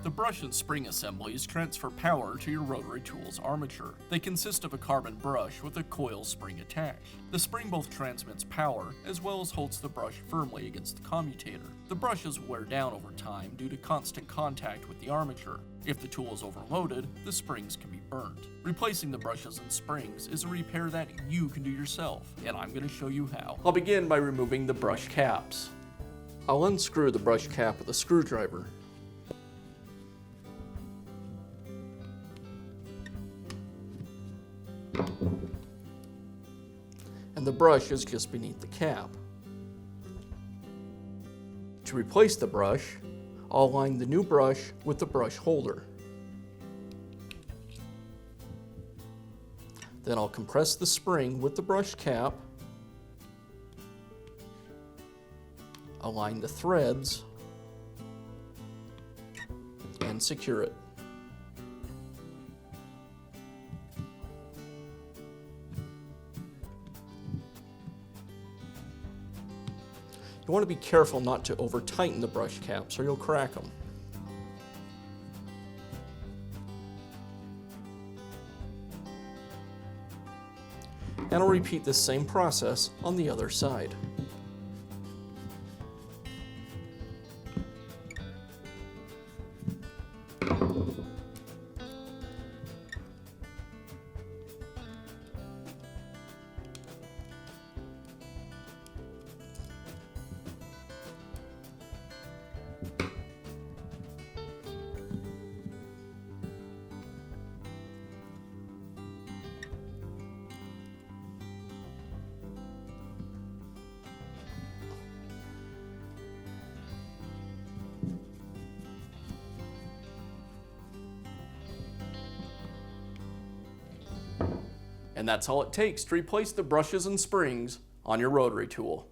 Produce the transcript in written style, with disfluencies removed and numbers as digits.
The brush and spring assemblies transfer power to your rotary tool's armature. They consist of a carbon brush with a coil spring attached. The spring both transmits power as well as holds the brush firmly against the commutator. The brushes wear down over time due to constant contact with the armature. If the tool is overloaded, the springs can be burned. Replacing the brushes and springs is a repair that you can do yourself, and I'm going to show you how. I'll begin by removing the brush caps. I'll unscrew the brush cap with a screwdriver. And the brush is just beneath the cap. To replace the brush, I'll align the new brush with the brush holder. Then I'll compress the spring with the brush cap, align the threads, and secure it. You want to be careful not to over-tighten the brush caps or you'll crack them. And I'll repeat the same process on the other side. And that's all it takes to replace the brushes and springs on your rotary tool.